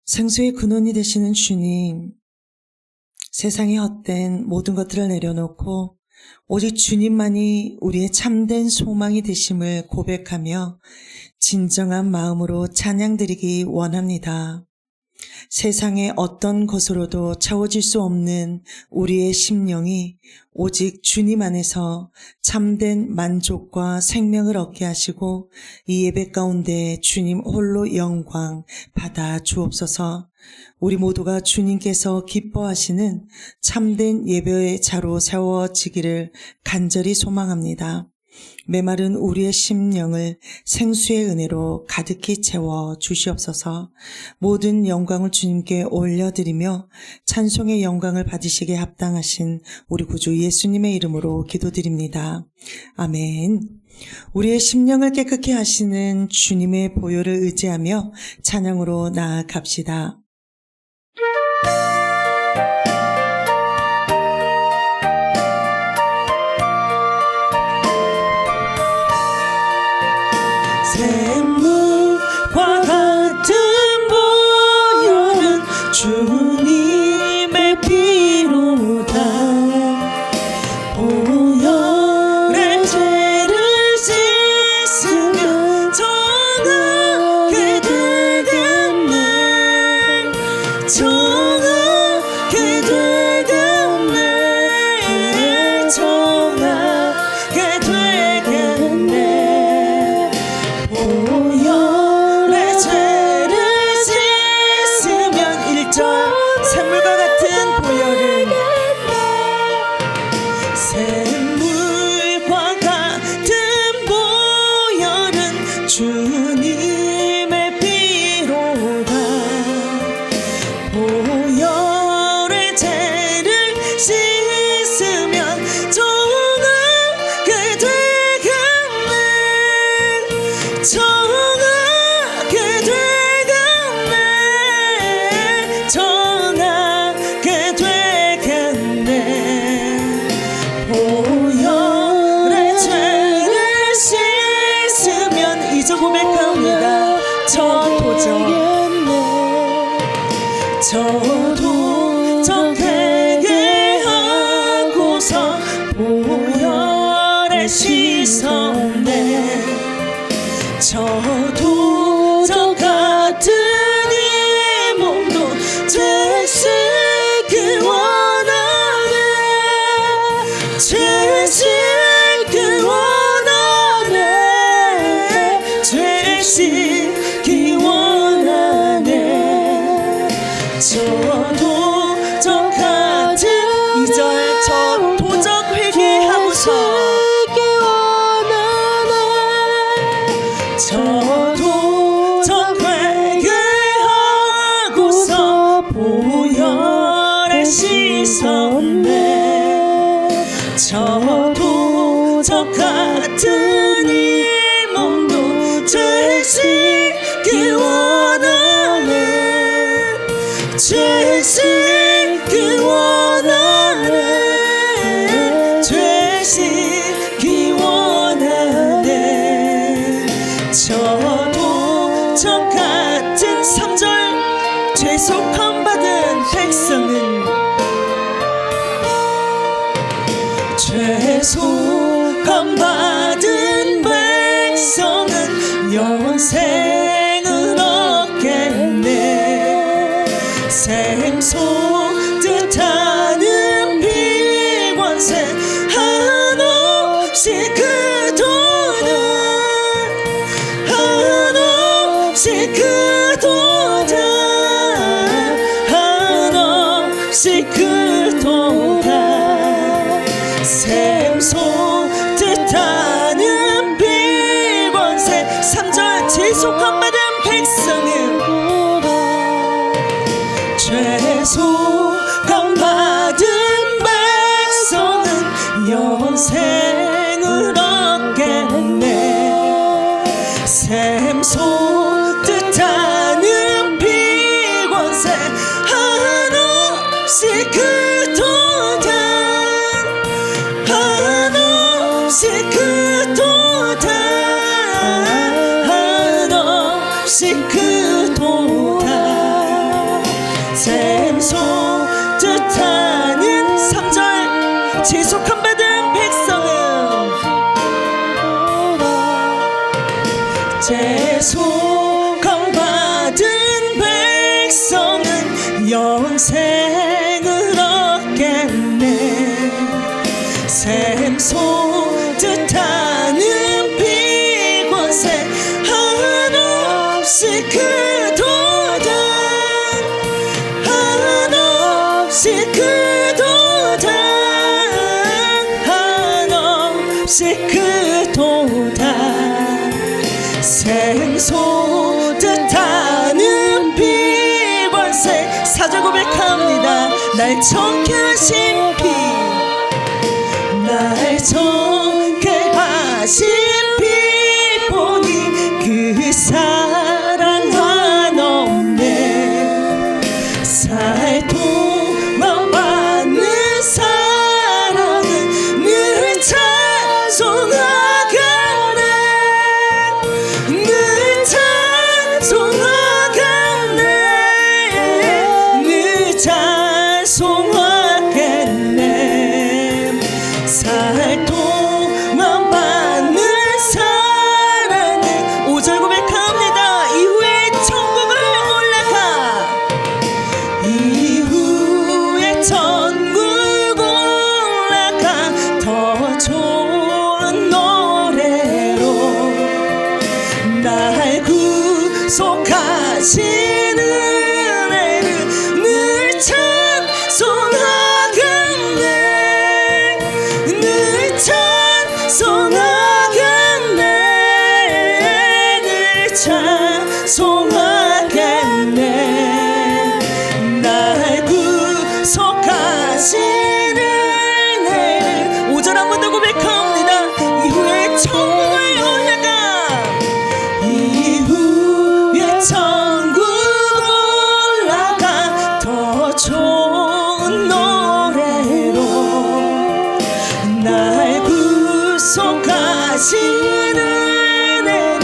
생수의 근원이 되시는 주님, 세상의 헛된 모든 것들을 내려놓고 오직 주님만이 우리의 참된 소망이 되심을 고백하며 진정한 마음으로 찬양드리기 원합니다. 세상의 어떤 것으로도 채워질 수 없는 우리의 심령이 오직 주님 안에서 참된 만족과 생명을 얻게 하시고 이 예배 가운데 주님 홀로 영광 받아 주옵소서. 우리 모두가 주님께서 기뻐하시는 참된 예배의 자로 세워지기를 간절히 소망합니다. 메마른 우리의 심령을 생수의 은혜로 가득히 채워 주시옵소서. 모든 영광을 주님께 올려드리며 찬송의 영광을 받으시기에 합당하신 우리 구주 예수님의 이름으로 기도드립니다. 아멘. 우리의 심령을 깨끗게 하시는 주님의 보혈을 의지하며 찬양으로 나아갑시다. 샘물과 같은 보혈은 주님의 피로다. 보혈의 죄를 씻으면 정하게 되겠네. 정하게 되겠네. 정하게 되겠네. 보혈의 죄를 씻으면 1절 샘물과 같은 보혈은 샘물과 같은 보혈은 주님의 피로다. 보혈의 죄를 씻으면 정하게 되겠네. 정하게 되겠네. 정하게 되겠네. 보혈의 죄를 씻으면 이제 고백합니다. 저 도적 회개하고서 보혈에 씻었네. 저도 저 같은 이 몸도 죄 씻기 원하네. 죄 씻기 원하네. 죄 씻기 원하네. 저도 저 같은 2절 저 도적 회개하고서 저도 저 회개하고서 보혈에 씻었네. 저도 저 같은 이 몸도 죄 씻기 원하네. 죄 씻기 원하네. 죄 씻기 원하네. 저도 저 같은 3절 죄속함 받은 백성은 죄속함 받은 백성은 영생을 얻겠네. 생소 뜻하는 비관세 한없이 그도다. 한없이 그도다. 한없이 그도다. 샘소 뜻하는 비관세 3절 죄속함 받은 백성은 죄속함 받은 백성은 영생을 얻겠네. 샘소 뜻하는 비관세 한없이 그도다. 한없이 그도다. 한없이 그도다. 뜻하는 3절 지속함 받은 백성은 지속함 받은 백성은 영생을 얻겠네. 샘솟 뜻하는 비권세 한없이 크도다 한없이 크도다 한없이 크도다 샘솟 뜻하는 비권세 4절 고백합니다. 날 정케 하신 피 날 정케 하신 피 보니 그 사랑 한없네. 살도만 받는 사랑은 늘 찬송하겠네. 늘 찬송하겠네. 늘 찬송하겠네. 살도만 받는 사랑은 5절 고백합니다. 이후에 천국을 올라가 이후에 천국 올라가 더 좋은 노래로 날 구속하시는 은혜를 늘 찬송하겠네. 늘 찬송하겠네. 늘 찬송하겠네. 날 구속하시는 은혜를 5절 한 번 더 고백합니다. 이후에 천국을 올라가 이후에 천국 올라가 더 좋은 노래로 날 구속하시는 은혜를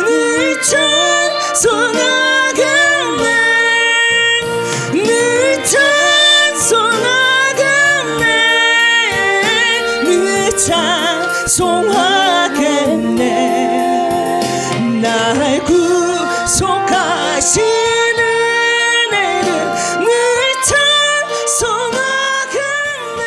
늘 찬송하겠네. 늘 찬송하겠네. 늘 찬송하겠네. 날 구속하시는 은혜를 늘 찬송하겠네.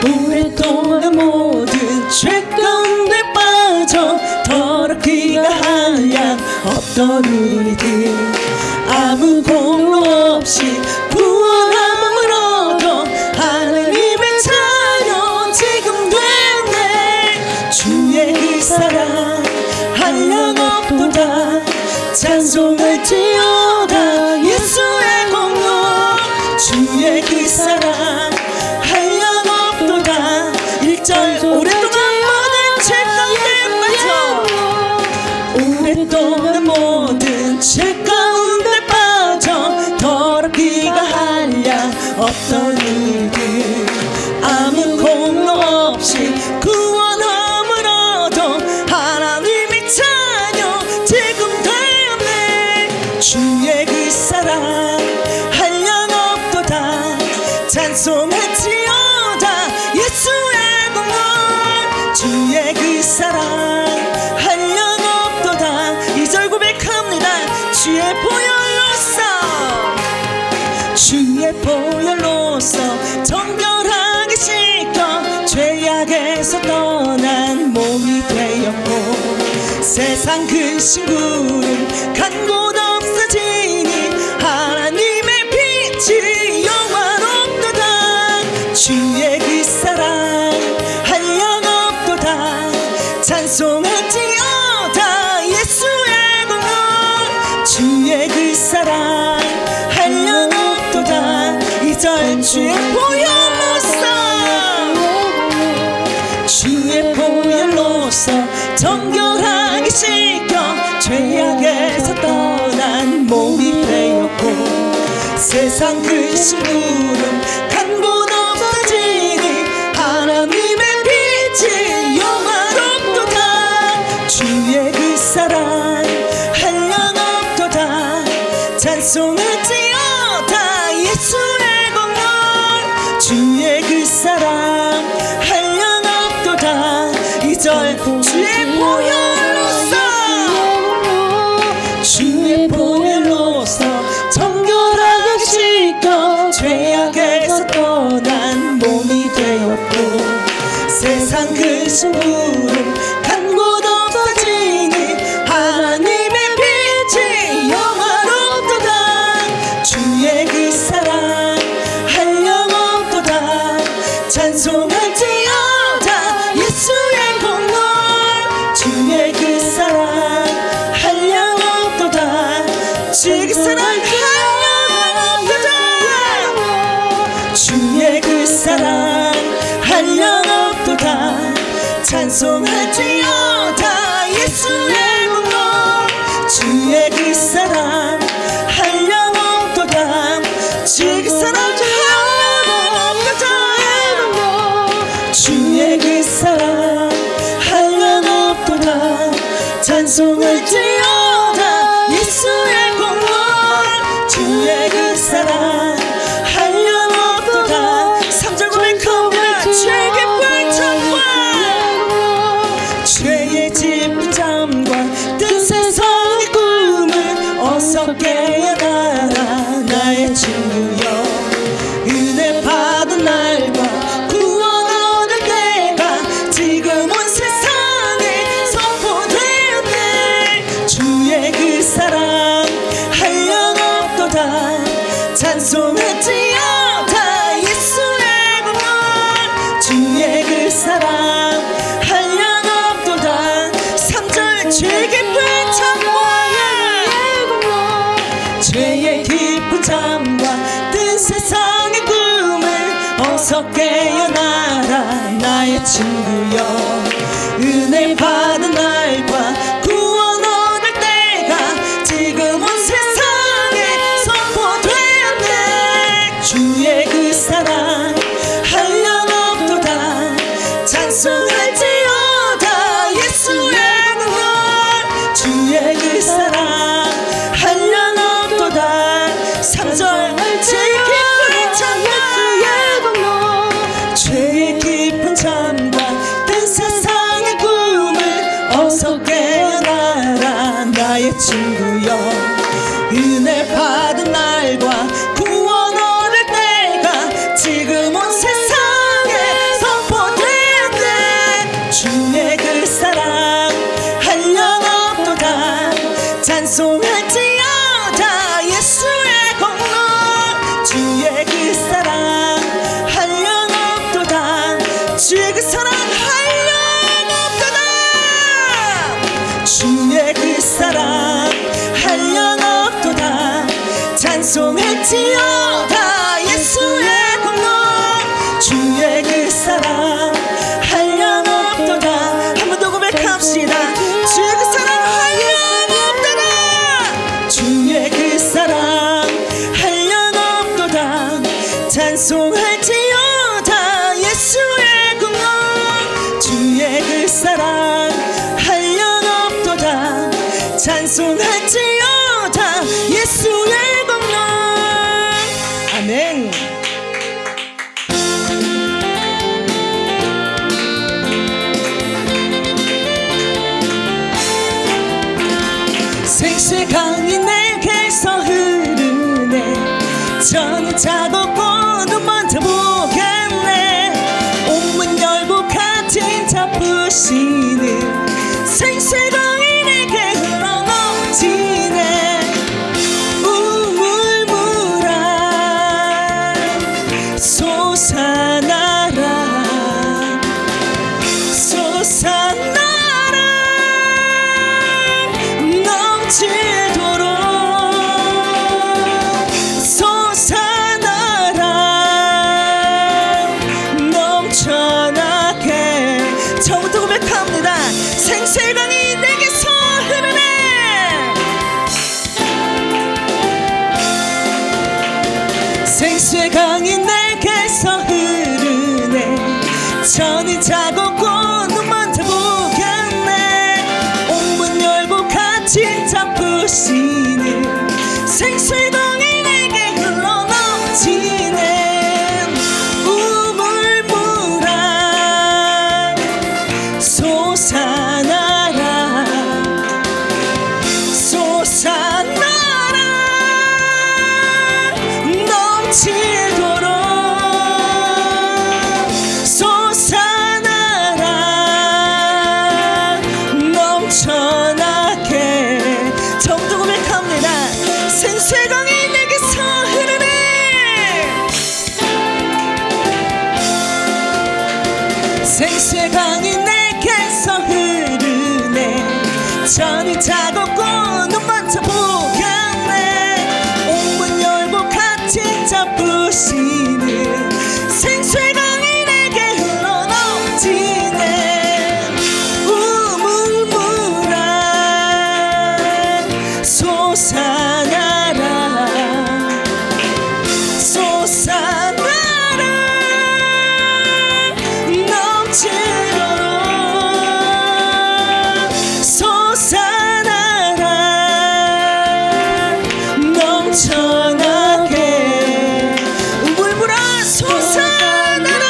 오랫동안 모든 죄 가운데 빠져 더럽기가 한량 없던 우리들 아무 공로 없이 구원함을 얻어 하나님의 자녀 지금 됐네. 주의 그 사랑 한량 없도다 찬송할지어다 예수의 공로 주의 그 사랑 한량 없도다 1절 오랫동안 모든 죄 가운데 빠져 오랫동안 모든 죄 가운데 빠져 더럽기가 한량 없던 일들 아무 공로 없이 구원함을 얻어 하나님의 자녀 지금 되었네. 주의 그 사랑 한량 없도다 찬송할지어다 예수의 공로 주의 그 사랑 한량 없도다 2절 고백합니다. 주의 보혈로서 정결하게 씻겨 죄악에서 떠난 몸이 되었고 세상 근심 구름 간 곳 없어지니 하나님의 빛이 영원없도다. 주의 그 사랑 한량 없도다 찬송할지어다 예수의 공로 주의 그 사랑 한량 없도다 2절 주의 보혈로서 정결하게 씻겨 죄악에서 떠난 몸이 되었고 세상 근심 구름 간 곳 없어지니 하나님의 그 사랑 한량없도다. 2절 주의 보혈로서 주의 보혈로서 정결하게 씻겨 죄악에서 떠난 몸이 되었고 세상 그 심부름 간 곳 없어지니 하나님의 빛이 영화롭도다. 주의 그 사랑 한량없도다. 찬송할지어다 예수의 공로. 주의 그 사랑 한량없도다. 주의 그 사랑 한량없도다. 주의 그 사랑 한량없도다. 찬송할지어다 예수의 공로. 주의 그 사랑 한량없도다. 주의 그 사랑 한량없도다. 주의 그 사랑 한량없도다. 찬송할지어다 예수의 공로. 주의 그 사랑 한량없도다. 3절 고백합니다. 주의 기쁜 찬과 죄의 짚잠과 뜬 세상의 꿈을 어서 깨어나라 나의 친구여. 은혜 받은 날과 구원 얻을 때가 지금 온 세상에 선포되었네. 주의 그 사랑 한량없도다. 찬송할지어다 예수의 공로. 주의 그 사랑 한량없도다. 3절 죄의 깊은 잠과 죄의 깊은 잠과 뜬 세상의 꿈을 어서 깨어나라 나의 친구여. 은혜 받은 날과 구원 얻을 때가 지금 온 세상에 선포되었네. 주의 그 사랑 한량없도다. 찬송할지어다 예수의 공로. 주의 그 사랑 한량없도다. 3절 죄의 깊은 잠과 죄의 깊은 잠과 뜬 세상의 꿈을 어서 깨어나라 나의 친구여. 은혜 받은 날과 구원 얻을 때가 지금 온 세상에 선포되었네. 주의 그 사랑 한량없도다. 찬송할지어다 예수의 공로. 주의 그 사랑 한량없도다. 주의 그 사랑 한량없도다. 주의 그 사랑 한량없도다. 찬송할지어다 예수의 공로. 주의 그 사랑 한량없도다. 한 번 더 고백합시다. 주의 그 사랑 한량없도다. 주의 그 사랑 한량없도다. 찬송할지어다 예수의 공로. 주의 그 사랑 한량없도다. 찬송할지어다 예수의 공로. 아멘. 생수강이 내게서 흐르네. 저는 차갑고 눈만 타보겠네. 옥문 열고 같은 잡으시는 생수강이 내게 흘러넘치네. 우물물아 솟아나라 솟아나라 넘치도록 솟아나라 넘쳐나게. 처음부터 고백합니다. 생수강이 내게서 흐르네. 생수강이 내게서 흐르네. 저는 차갑고 눈만 타보겠네. 옥문 열고 같이 잡으시는 생수강이 내게 흘러넘치네. 우물물아 생수의 강이 내게서 흐르네. 저는 차갑고 눈 번쩍 보겠네. 옥문 열고 같이 잡으시는 생수의 강이 내게 흘러넘치네. 우물물아 솟아나라 솟아나라 넘치도록 솟아나라 넘쳐나게. 우물물아 솟아나라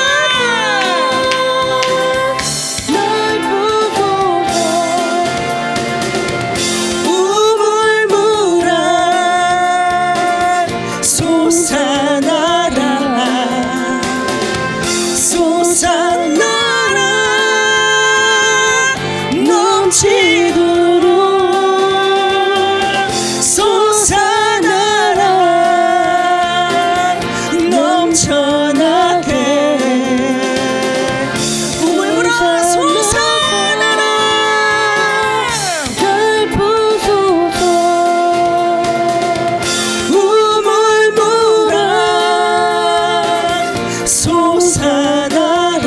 날 부어라. 우물물아 솟아나라 솟아나라 넘치도록 솟아나라 넘쳐나게. 우물물아 솟아나라 날 부소서. 우물물아 솟아나라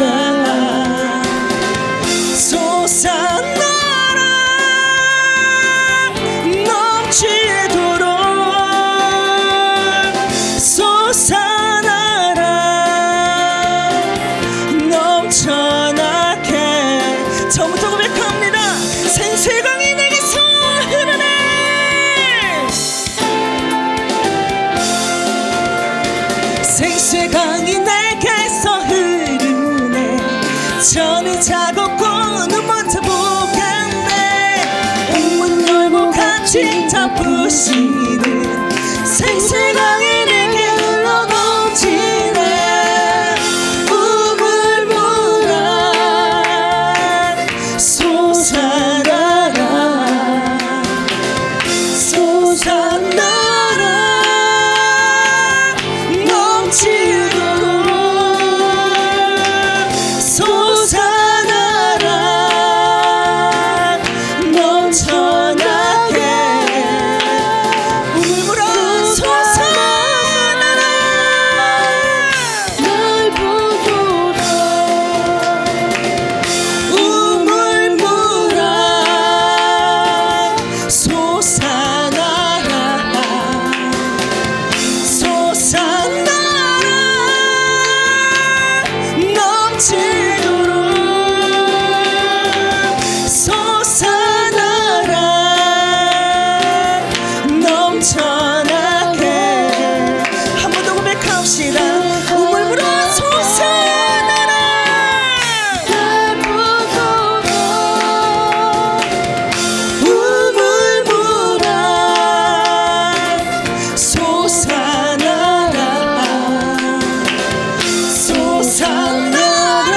솟아나라 넘치도록 솟아나라 넘쳐나게. 처음부터 고백합니다. 생수의 강이 내게서 흐르네. 생수의 강이 내게서 흐르네. 저는 차갑고 눈 번쩍 보겠네. 옥문 열고 같이 잡으시는 생수의 강이 내게 흘러넘치네. 우물물아 솟아나라 솟아나라 넘치도록 솟아나라 넘쳐나게. 우물물아 솟아나라 날 부소서. 우물물아 솟아나라 솟아나라 넘치도록 솟아나라 넘쳐나게. 한 번 더 고백합시다. 우물물아 솟아나라 날 부소서. 우물물아 솟아나라 솟아나라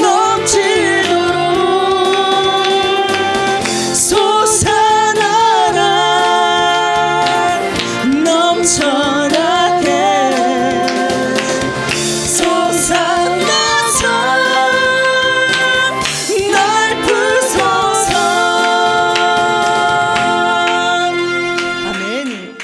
넘치도록 솟아나라 넘쳐나게. 솟아나서 날 부소서. 아멘.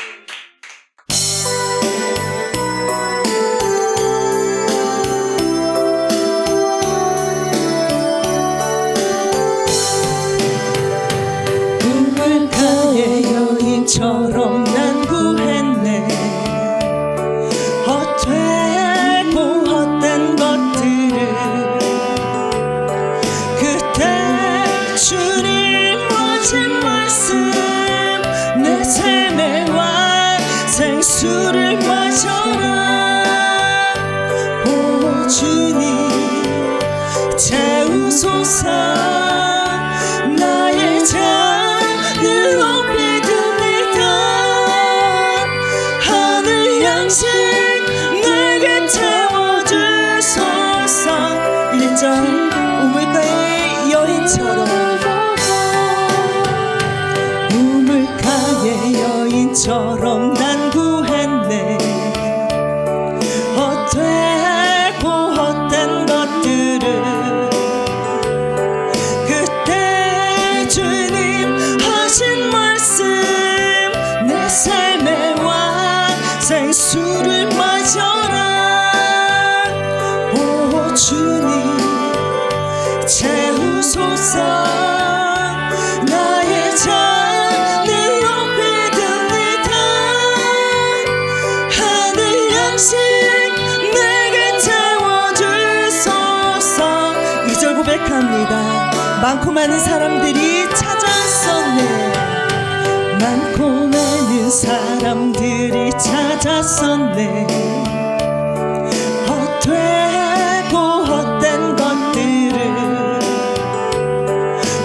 우물가의 여인처럼 난 구했네. 헛되고 헛된 것들을 그때 주님 오신 말씀 내 삶의 왕 생수를 마셔라. 오 주님 채우소서. 나의 잔을 높이 듭니다. 하늘 양식 내게 채워주소서. 1절 우물가의 여인처럼 우물가의 여인처럼 난 구했네. 헛되고 헛된 주님 채우소서. 나의 잔을 높이 듭니다. 하늘 양식 내게 채워주소서. 2절 고백합니다. 많고 많은 사람들이 찾았었네. 많고 많은 사람들이 찾았었네. 헛되고 헛된 것들을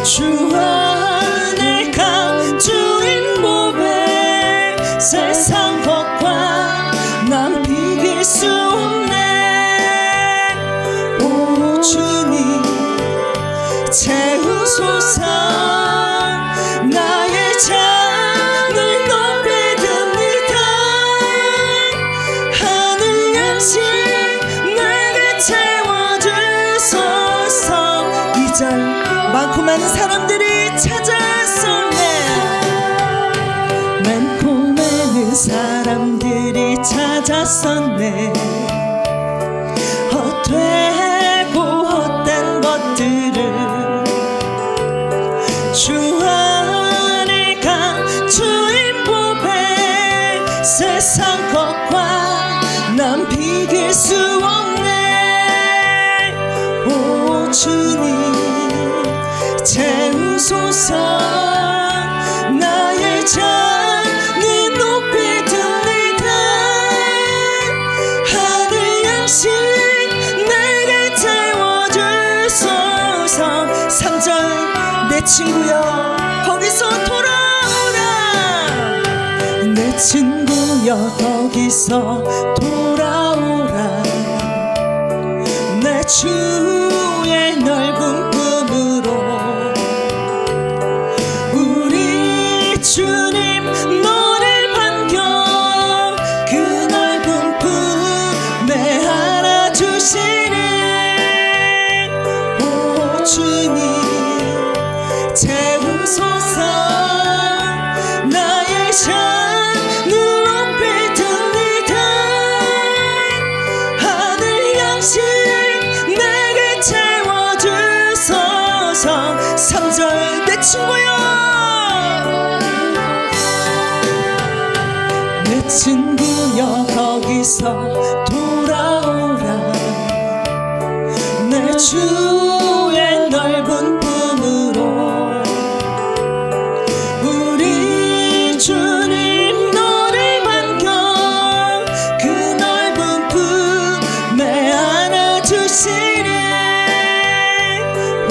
주 안에 감추인 몸에 세상 것과 난 비길 수 없네. 오 주님 채우소서. 나의 잔을 높이 듭니다. 하늘 양식 내게 채워주소서. 2절 많고 많은 사람들이 찾았었네. 많고 많은 사람들이 찾았었네. 헛되고 헛된 것들을 주 안에 감추인 법에 세상 것과 난 비길 수 없네. 오 주님 채우소서. 나의 잔을 높이 듭니다. 하늘 양식 내게 채워주소서. 3절 내 친구여 거기서 돌아오라. 내 친구여 거기서 돌아오라. 내 주의 넓은 꿈으로 우리 주님 너를 반겨 그 넓은 품에 안아주시니. 오 주님 채우소서. 나의 잔을 높이 듭니다. 하늘 양식 내게 채워주소서. 3절 내 친구여 내 친구여 거기서 돌아오라. 내 주의 넓은 품으로 우리 주님 너를 반겨 그 넓은 품에 안아주시니. 오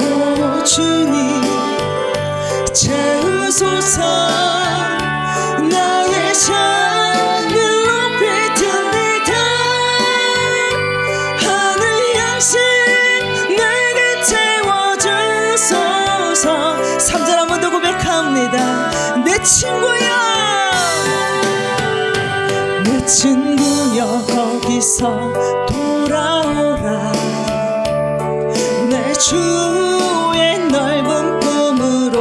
주님 채우소서. 나의 잔을 높이 듭니다. 하늘 양식 내게 채워주소서. 3절 한 번 더 고백합니다. 내 친구야 내 친구여 거기서 돌아오라. 내 주의 넓은 꿈으로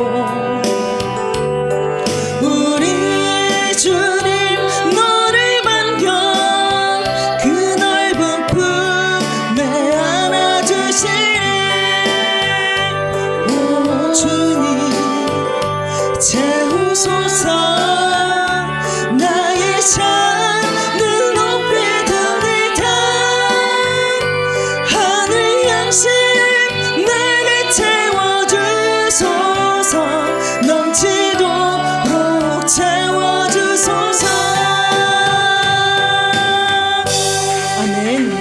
우리 주님 너를 반겨 그 넓은 품에 안아주시니. 오 주님 채우소서. 나의 잔을 높이 듭니다. 하늘 양식 내게 채워주소서. 넘치도록 채워주소서. 아멘.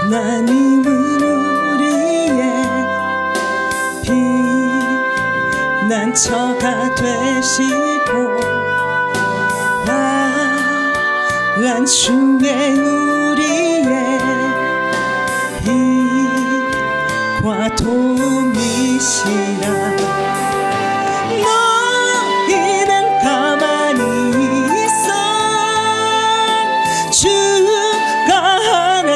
하나님은 우리의 피난처가 되시고 환난 중에 우리의 힘과 도움이시라. 너희는 가만히 있어 주가 하나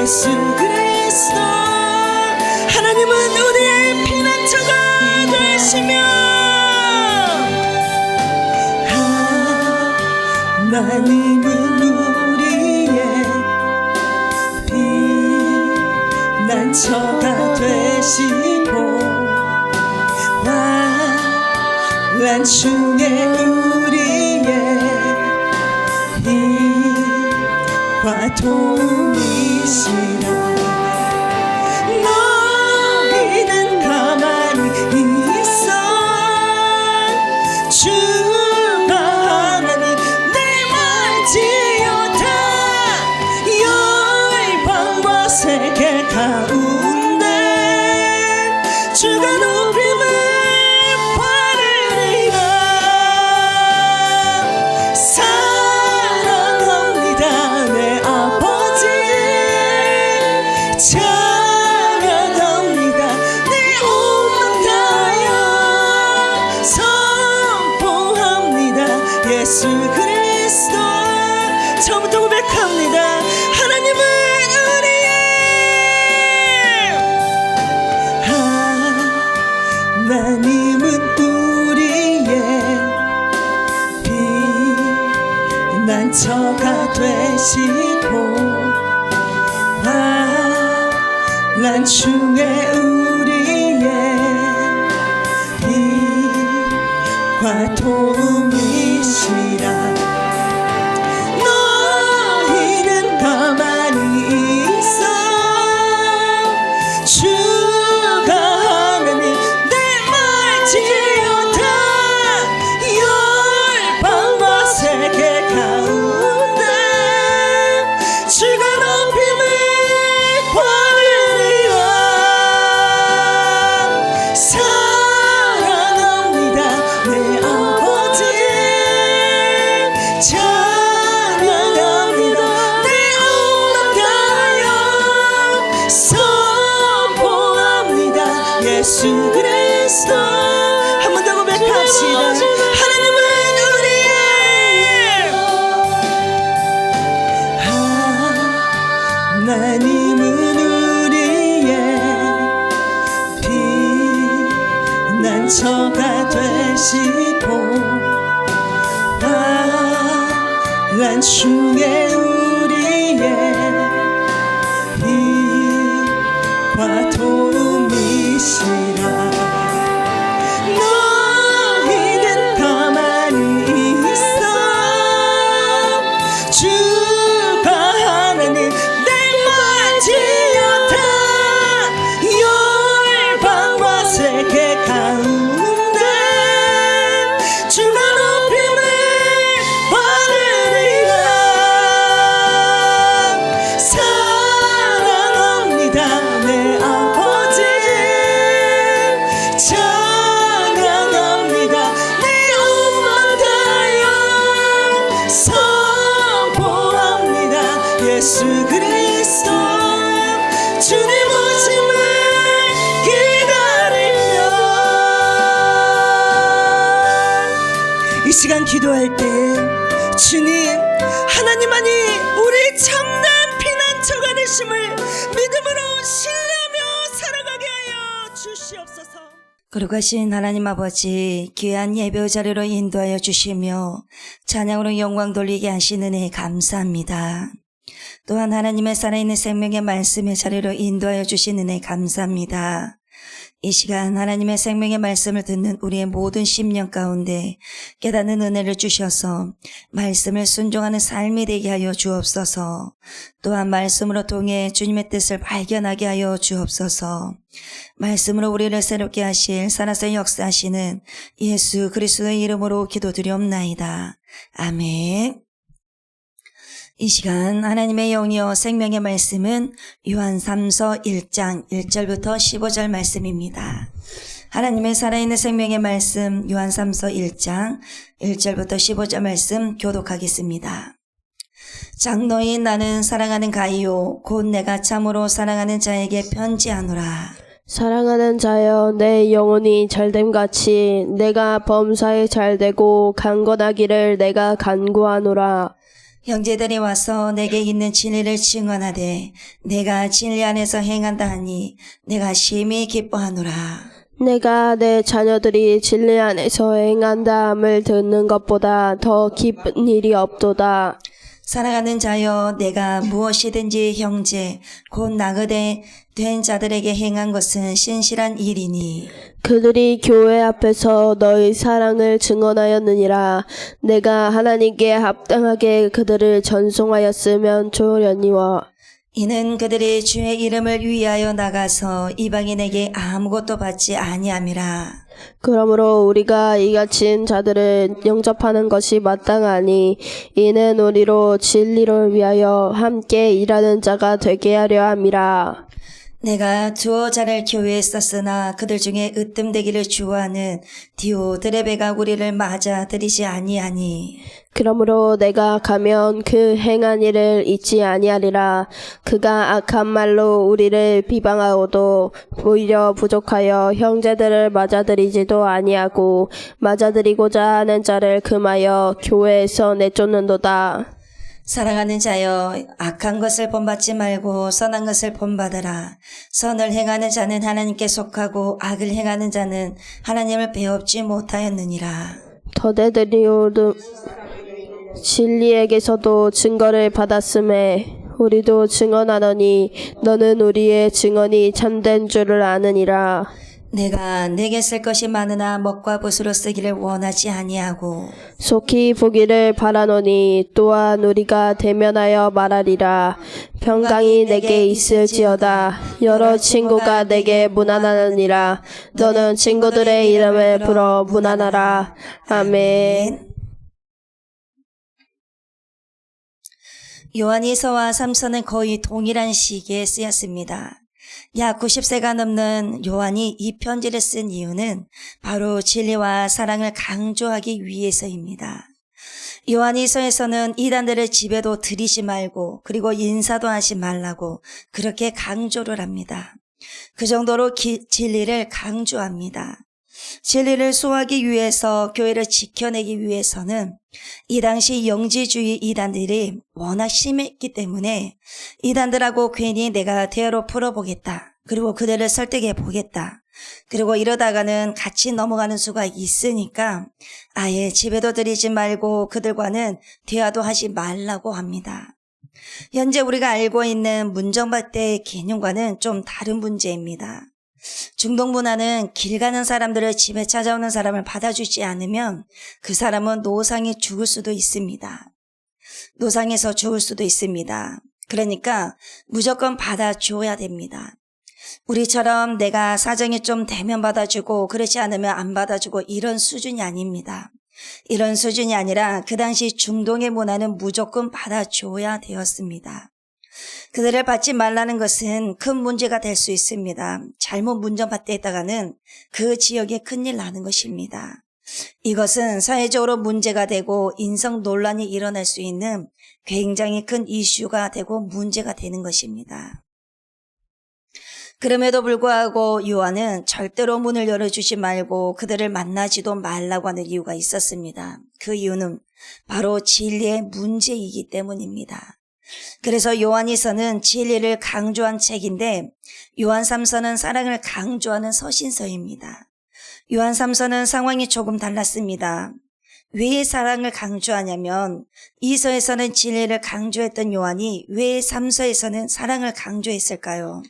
예수 그리스도. 하나님은 우리의 피난처가 되시며 하나님은 우리의 피난처가 되시고 환난 중에 우리의 힘과 도움이시라. 너희는 가만히 있어 주가 하나님 내 말지어다. 열방과 세계 가운데 주가 높임을 받으리라. 사랑합니다 내 아버지. 찬양합니다 내 온 맘 다하여. 선포합니다 예수 그리스도. 처음부터 고백합니다. 하나님은 우리의 하나님은 우리의 피난처가 되시고 환난 중에 우리의 힘과 도움이시라. 너희는 가만히 있어 주가 하나님 내 말지어다. 열방과 세계 가운데 주가 높임을 받으리라. 사랑합니다 내 아버지. 찬양합니다 내 온 맘 다하여. 선포합니다 예수 그리스도. 한 번 더 고백합시다. 하나님은 우리의 하나님은 우리의 피난처가 되시고 환난 중에 우리의 힘과 도움이시라. 너희는 가만히 있어 주가 하나님 내 말지어다. 열방과 세계 가운데 주가 높임을 받으리라. 사랑합니다 내 아버지. 찬양합니다 내 온 맘 다하여. 선포합니다 예수 그리스도. 주님 오심을 기다리며. 이 시간 기도할 때 주님 하나님만이 우리 참된 피난처가 되심을 믿음으로 신뢰하며 살아가게 하여 주시옵소서. 거룩하신 하나님 아버지, 귀한 예배 자리로 인도하여 주시며 찬양으로 영광 돌리게 하시는 은혜 감사합니다. 또한 하나님의 살아있는 생명의 말씀의 자리로 인도하여 주시는 은혜 감사합니다. 이 시간 하나님의 생명의 말씀을 듣는 우리의 모든 심령 가운데 깨닫는 은혜를 주셔서 말씀을 순종하는 삶이 되게 하여 주옵소서. 또한 말씀으로 통해 주님의 뜻을 발견하게 하여 주옵소서. 말씀으로 우리를 새롭게 하실 살아서 역사하시는 예수 그리스도의 이름으로 기도드리옵나이다. 아멘. 이 시간 하나님의 영이여 생명의 말씀은 요한3서 1장 1절부터 15절 말씀입니다. 하나님의 살아있는 생명의 말씀 요한3서 1장 1절부터 15절 말씀 교독하겠습니다. 장로인 나는 사랑하는 가이요 곧 내가 참으로 사랑하는 자에게 편지하노라. 사랑하는 자여, 내 영혼이 잘됨같이 내가 범사에 잘되고 강건하기를 내가 간구하노라. 형제들이 와서 내게 있는 진리를 증언하되 내가 진리 안에서 행한다 하니 내가 심히 기뻐하노라. 내가 내 자녀들이 진리 안에서 행한다함을 듣는 것보다 더 기쁜 일이 없도다. 사랑하는 자여, 내가 무엇이든지 형제 곧 나그네 된 자들에게 행한 것은 신실한 일이니 그들이 교회 앞에서 너의 사랑을 증언하였느니라. 내가 하나님께 합당하게 그들을 전송하였으면 좋으려니와. 이는 그들이 주의 이름을 위하여 나가서 이방인에게 아무것도 받지 아니함이라. 그러므로 우리가 이 갇힌 자들을 영접하는 것이 마땅하니 이는 우리로 진리를 위하여 함께 일하는 자가 되게 하려 함이라. 내가 두어 자를 교회에 썼으나 그들 중에 으뜸되기를 주어하는 디오드레베가 우리를 맞아 들이지 아니하니 그러므로 내가 가면 그 행한 일을 잊지 아니하리라. 그가 악한 말로 우리를 비방하고도 오히려 부족하여 형제들을 맞아들이지도 아니하고 맞아들이고자 하는 자를 금하여 교회에서 내쫓는도다. 사랑하는 자여, 악한 것을 본받지 말고 선한 것을 본받으라. 선을 행하는 자는 하나님께 속하고 악을 행하는 자는 하나님을 배웁지 못하였느니라. 더데드리오도 진리에게서도 증거를 받았음에 우리도 증언하노니 너는 우리의 증언이 참된 줄을 아느니라. 내가 내게 쓸 것이 많으나 먹과 붓으로 쓰기를 원하지 아니하고 속히 보기를 바라노니 또한 우리가 대면하여 말하리라. 평강이 내게 있을지어다. 여러 친구가 내게 문안하느니라. 너는 친구들의 이름을 불어 문안하라. 아멘. 요한일서와 삼서는 거의 동일한 시기에 쓰였습니다. 약 90세가 넘는 요한이 이 편지를 쓴 이유는 바로 진리와 사랑을 강조하기 위해서입니다. 요한일서에서는 이단들을 집에도 들이지 말고 그리고 인사도 하지 말라고 그렇게 강조를 합니다. 그 정도로 진리를 강조합니다. 진리를 수호하기 위해서 교회를 지켜내기 위해서는 이 당시 영지주의 이단들이 워낙 심했기 때문에 이단들하고 괜히 내가 대화로 풀어보겠다. 그리고 그들을 설득해 보겠다. 그리고 이러다가는 같이 넘어가는 수가 있으니까 아예 집에도 들이지 말고 그들과는 대화도 하지 말라고 합니다. 현재 우리가 알고 있는 문정박대의 개념과는 좀 다른 문제입니다. 중동 문화는 길 가는 사람들을 집에 찾아오는 사람을 받아주지 않으면 그 사람은 노상에 죽을 수도 있습니다. 노상에서 죽을 수도 있습니다. 그러니까 무조건 받아줘야 됩니다. 우리처럼 내가 사정이 좀 되면 받아주고 그렇지 않으면 안 받아주고 이런 수준이 아닙니다. 이런 수준이 아니라 그 당시 중동의 문화는 무조건 받아줘야 되었습니다. 그들을 받지 말라는 것은 큰 문제가 될 수 있습니다. 잘못 문정받대했다가는 그 지역에 큰일 나는 것입니다. 이것은 사회적으로 문제가 되고 인성 논란이 일어날 수 있는 굉장히 큰 이슈가 되고 문제가 되는 것입니다. 그럼에도 불구하고 요한은 절대로 문을 열어주지 말고 그들을 만나지도 말라고 하는 이유가 있었습니다. 그 이유는 바로 진리의 문제이기 때문입니다. 그래서 요한일서는 진리를 강조한 책인데 요한 3서는 사랑을 강조하는 서신서입니다. 요한 3서는 상황이 조금 달랐습니다. 왜 사랑을 강조하냐면 2서에서는 진리를 강조했던 요한이 왜 3서에서는 사랑을 강조했을까요?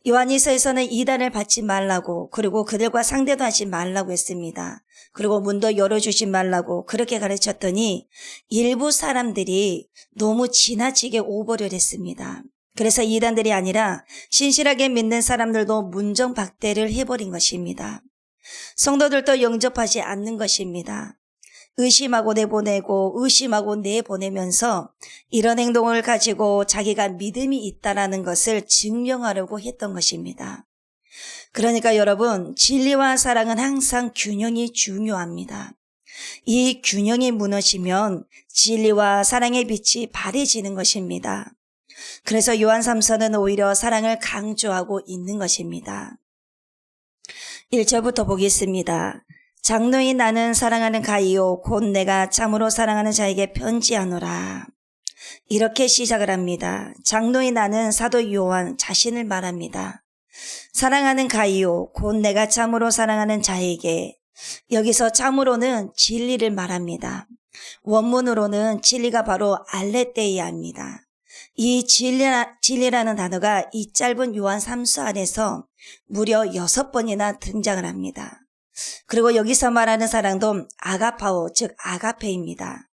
요한일서에서는 이단을 받지 말라고 그리고 그들과 상대도 하지 말라고 했습니다. 그리고 문도 열어주지 말라고 그렇게 가르쳤더니 일부 사람들이 너무 지나치게 오버를 했습니다. 그래서 이단들이 아니라 신실하게 믿는 사람들도 문정박대를 해버린 것입니다. 성도들도 영접하지 않는 것입니다. 의심하고 내보내고 의심하고 내보내면서 이런 행동을 가지고 자기가 믿음이 있다라는 것을 증명하려고 했던 것입니다. 그러니까 여러분, 진리와 사랑은 항상 균형이 중요합니다. 이 균형이 무너지면 진리와 사랑의 빛이 바래지는 것입니다. 그래서 요한 3서는 오히려 사랑을 강조하고 있는 것입니다. 1절부터 보겠습니다. 장로인 나는 사랑하는 가이요 곧 내가 참으로 사랑하는 자에게 편지하노라. 이렇게 시작을 합니다. 장로인 나는 사도 요한 자신을 말합니다. 사랑하는 가이요 곧 내가 참으로 사랑하는 자에게, 여기서 참으로는 진리를 말합니다. 원문으로는 진리가 바로 알레테이아입니다. 이 진리라는 단어가 이 짧은 요한 3서 안에서 무려 6번이나 등장을 합니다. 그리고 여기서 말하는 사랑도 아가파오, 즉 아가페입니다.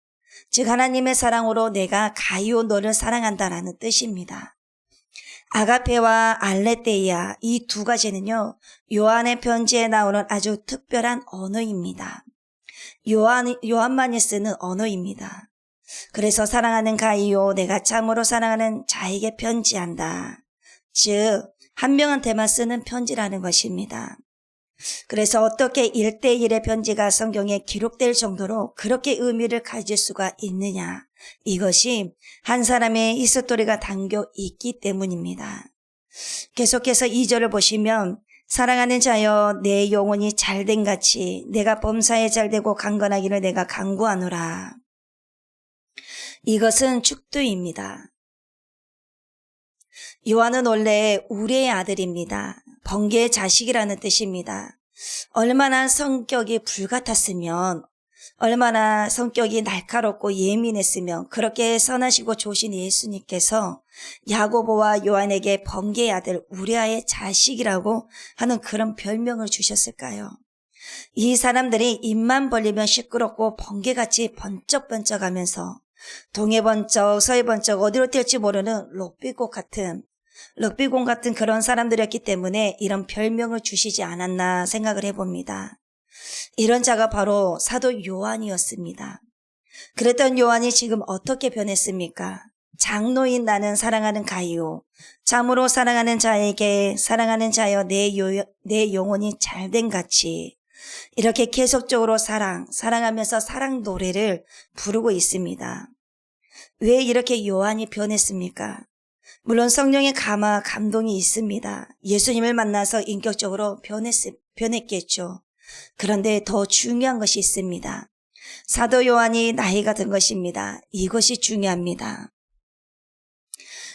즉 하나님의 사랑으로 내가 가이오 너를 사랑한다라는 뜻입니다. 아가페와 알레테이아, 이 두 가지는요, 요한의 편지에 나오는 아주 특별한 언어입니다. 요한만이 쓰는 언어입니다. 그래서 사랑하는 가이오 내가 참으로 사랑하는 자에게 편지한다. 즉 한 명한테만 쓰는 편지라는 것입니다. 그래서 어떻게 1대1의 편지가 성경에 기록될 정도로 그렇게 의미를 가질 수가 있느냐. 이것이 한 사람의 히스토리가 담겨 있기 때문입니다. 계속해서 2절을 보시면 사랑하는 자여 내 영혼이 잘된 같이 내가 범사에 잘되고 강건하기를 내가 간구하노라. 이것은 축도입니다. 요한은 원래 우리의 아들입니다. 번개의 자식이라는 뜻입니다. 얼마나 성격이 불같았으면, 얼마나 성격이 날카롭고 예민했으면 그렇게 선하시고 좋으신 예수님께서 야고보와 요한에게 번개의 아들 우리아의 자식이라고 하는 그런 별명을 주셨을까요? 이 사람들이 입만 벌리면 시끄럽고 번개같이 번쩍번쩍하면서 동해 번쩍 서해 번쩍 어디로 튈지 모르는 럭비공 같은 그런 사람들이었기 때문에 이런 별명을 주시지 않았나 생각을 해봅니다. 이런 자가 바로 사도 요한이었습니다. 그랬던 요한이 지금 어떻게 변했습니까? 장로인 나는 사랑하는 가이오 참으로 사랑하는 자에게 사랑하는 자여 내 영혼이 잘된 같이 이렇게 계속적으로 사랑하면서 사랑 노래를 부르고 있습니다. 왜 이렇게 요한이 변했습니까? 물론 성령의 감동이 있습니다. 예수님을 만나서 인격적으로 변했겠죠. 그런데 더 중요한 것이 있습니다. 사도 요한이 나이가 든 것입니다. 이것이 중요합니다.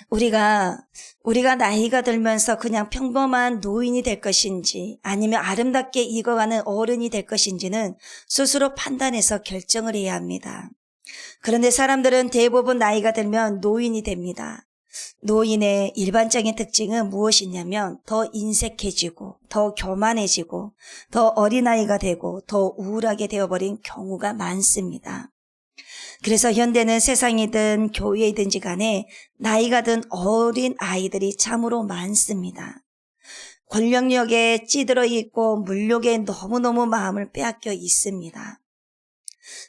우리가 나이가 들면서 그냥 평범한 노인이 될 것인지 아니면 아름답게 익어가는 어른이 될 것인지는 스스로 판단해서 결정을 해야 합니다. 그런데 사람들은 대부분 나이가 들면 노인이 됩니다. 노인의 일반적인 특징은 무엇이냐면 더 인색해지고 더 교만해지고 더 어린아이가 되고 더 우울하게 되어버린 경우가 많습니다. 그래서 현대는 세상이든 교회이든지 간에 나이가 든 어린 아이들이 참으로 많습니다. 권력력에 찌들어 있고 물욕에 너무너무 마음을 빼앗겨 있습니다.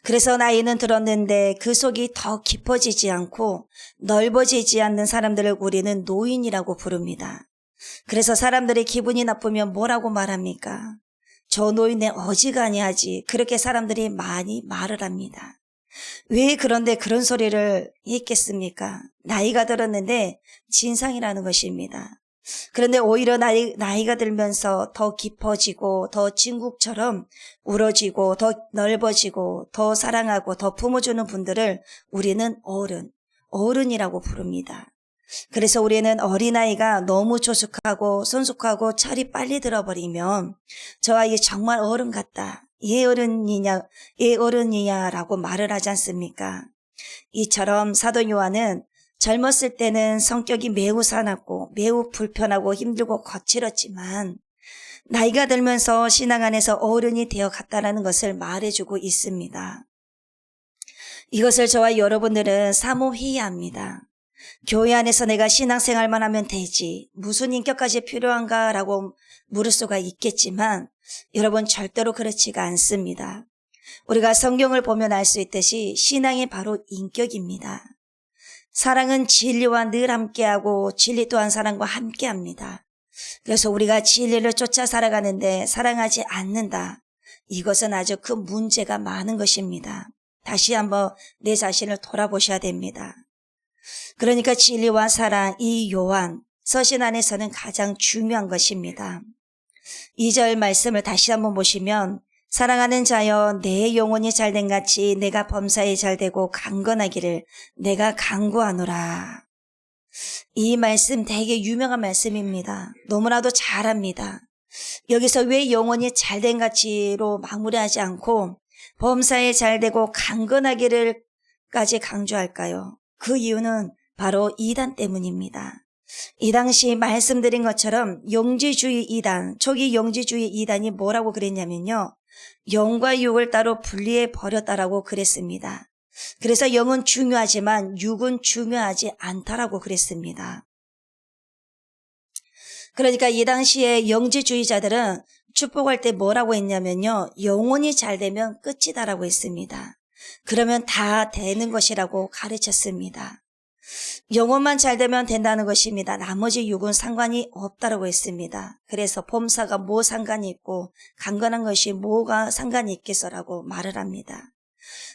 그래서 나이는 들었는데 그 속이 더 깊어지지 않고 넓어지지 않는 사람들을 우리는 노인이라고 부릅니다. 그래서 사람들이 기분이 나쁘면 뭐라고 말합니까? 저 노인네 어지간히 하지. 그렇게 사람들이 많이 말을 합니다. 왜 그런데 그런 소리를 했겠습니까? 나이가 들었는데 진상이라는 것입니다. 그런데 오히려 나이가 들면서 더 깊어지고 더 진국처럼 울어지고 더 넓어지고 더 사랑하고 더 품어주는 분들을 우리는 어른이라고 부릅니다. 그래서 우리는 어린아이가 너무 조숙하고 손숙하고 철이 빨리 들어버리면 저 아이 정말 어른 같다. 얘 어른이냐라고 말을 하지 않습니까? 이처럼 사도 요한은 젊었을 때는 성격이 매우 사납고 매우 불편하고 힘들고 거칠었지만 나이가 들면서 신앙 안에서 어른이 되어 갔다는 것을 말해주고 있습니다. 이것을 저와 여러분들은 사모해야 합니다. 교회 안에서 내가 신앙생활만 하면 되지 무슨 인격까지 필요한가라고 물을 수가 있겠지만 여러분 절대로 그렇지가 않습니다. 우리가 성경을 보면 알 수 있듯이 신앙이 바로 인격입니다. 사랑은 진리와 늘 함께하고 진리 또한 사랑과 함께합니다. 그래서 우리가 진리를 쫓아 살아가는데 사랑하지 않는다. 이것은 아주 큰 문제가 많은 것입니다. 다시 한번 내 자신을 돌아보셔야 됩니다. 그러니까 진리와 사랑, 이 요한 서신 안에서는 가장 중요한 것입니다. 2절 말씀을 다시 한번 보시면 사랑하는 자여, 내 영혼이 잘된 같이 내가 범사에 잘되고 강건하기를 내가 간구하노라. 이 말씀 되게 유명한 말씀입니다. 너무나도 잘합니다. 여기서 왜 영혼이 잘된 같이로 마무리하지 않고 범사에 잘되고 강건하기를까지 강조할까요? 그 이유는 바로 이단 때문입니다. 이 당시 말씀드린 것처럼 영지주의 이단, 초기 영지주의 이단이 뭐라고 그랬냐면요, 영과 육을 따로 분리해 버렸다라고 그랬습니다. 그래서 영은 중요하지만 육은 중요하지 않다라고 그랬습니다. 그러니까 이 당시에 영지주의자들은 축복할 때 뭐라고 했냐면요, 영혼이 잘 되면 끝이다라고 했습니다. 그러면 다 되는 것이라고 가르쳤습니다. 영혼만 잘 되면 된다는 것입니다. 나머지 육은 상관이 없다라고 했습니다. 그래서 범사가 뭐 상관이 있고 강건한 것이 뭐가 상관이 있겠어라고 말을 합니다.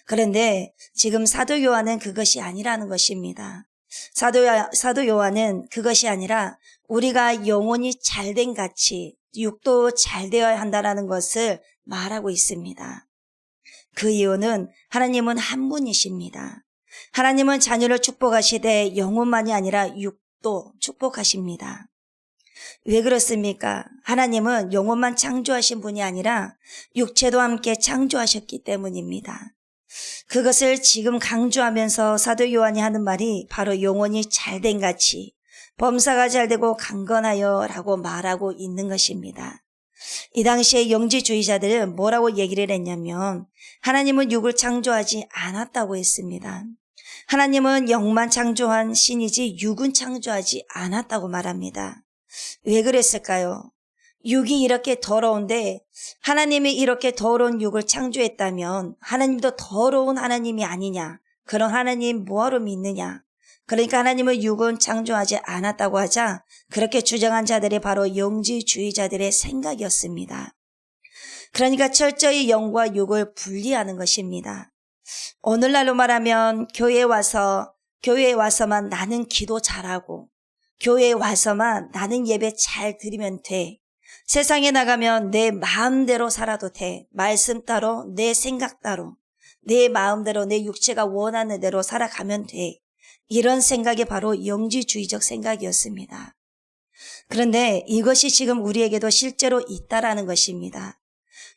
그런데 지금 사도 요한은 그것이 아니라는 것입니다. 사도 요한은 그것이 아니라 우리가 영혼이 잘된 같이 육도 잘 되어야 한다는 것을 말하고 있습니다. 그 이유는 하나님은 한 분이십니다. 하나님은 자녀를 축복하시되 영혼만이 아니라 육도 축복하십니다. 왜 그렇습니까? 하나님은 영혼만 창조하신 분이 아니라 육체도 함께 창조하셨기 때문입니다. 그것을 지금 강조하면서 사도 요한이 하는 말이 바로 영혼이 잘된 같이 범사가 잘되고 강건하여 라고 말하고 있는 것입니다. 이 당시에 영지주의자들은 뭐라고 얘기를 했냐면 하나님은 육을 창조하지 않았다고 했습니다. 하나님은 영만 창조한 신이지 육은 창조하지 않았다고 말합니다. 왜 그랬을까요? 육이 이렇게 더러운데 하나님이 이렇게 더러운 육을 창조했다면 하나님도 더러운 하나님이 아니냐? 그런 하나님 뭐하러 믿느냐? 그러니까 하나님은 육은 창조하지 않았다고 하자 그렇게 주장한 자들이 바로 영지주의자들의 생각이었습니다. 그러니까 철저히 영과 육을 분리하는 것입니다. 오늘날로 말하면 교회에 와서만 나는 기도 잘하고 교회에 와서만 나는 예배 잘 드리면 돼. 세상에 나가면 내 마음대로 살아도 돼. 말씀 따로 내 생각 따로 내 마음대로 내 육체가 원하는 대로 살아가면 돼. 이런 생각이 바로 영지주의적 생각이었습니다. 그런데 이것이 지금 우리에게도 실제로 있다라는 것입니다.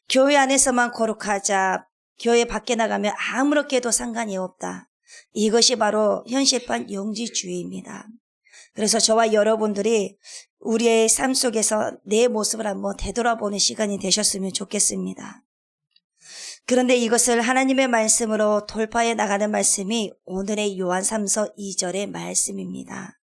교회 안에서만 거룩하자, 교회 밖에 나가면 아무렇게 해도 상관이 없다. 이것이 바로 현실판 영지주의입니다. 그래서 저와 여러분들이 우리의 삶 속에서 내 모습을 한번 되돌아보는 시간이 되셨으면 좋겠습니다. 그런데 이것을 하나님의 말씀으로 돌파해 나가는 말씀이 오늘의 요한 3서 2절의 말씀입니다.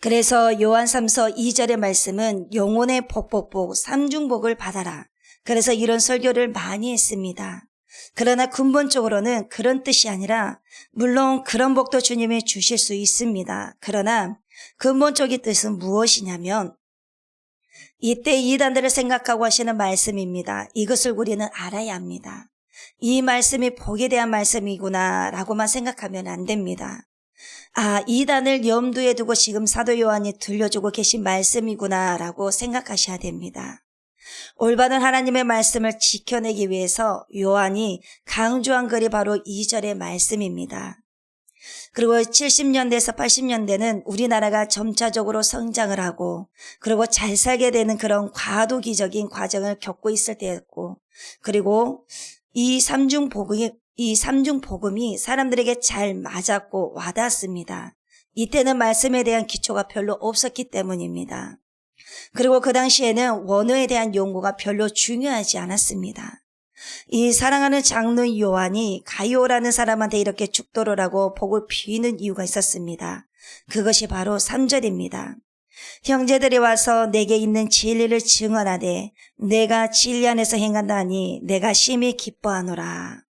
그래서 요한 3서 2절의 말씀은 영혼의 복복복 삼중복을 받아라. 그래서 이런 설교를 많이 했습니다. 그러나 근본적으로는 그런 뜻이 아니라 물론 그런 복도 주님이 주실 수 있습니다. 그러나 근본적인 뜻은 무엇이냐면 이때 이단들을 생각하고 하시는 말씀입니다. 이것을 우리는 알아야 합니다. 이 말씀이 복에 대한 말씀이구나 라고만 생각하면 안 됩니다. 아, 이단을 염두에 두고 지금 사도 요한이 들려주고 계신 말씀이구나 라고 생각하셔야 됩니다. 올바른 하나님의 말씀을 지켜내기 위해서 요한이 강조한 글이 바로 2절의 말씀입니다. 그리고 70년대에서 80년대는 우리나라가 점차적으로 성장을 하고 그리고 잘 살게 되는 그런 과도기적인 과정을 겪고 있을 때였고 그리고 이 삼중 복음이 사람들에게 잘 맞았고 와닿았습니다. 이때는 말씀에 대한 기초가 별로 없었기 때문입니다. 그리고 그 당시에는 원어에 대한 연구가 별로 중요하지 않았습니다. 이 사랑하는 장로 요한이 가이오라는 사람한테 이렇게 축도를 하고 복을 비는 이유가 있었습니다. 그것이 바로 3절입니다. 형제들이 와서 내게 있는 진리를 증언하되 내가 진리 안에서 행한다 하니 내가 심히 기뻐하노라.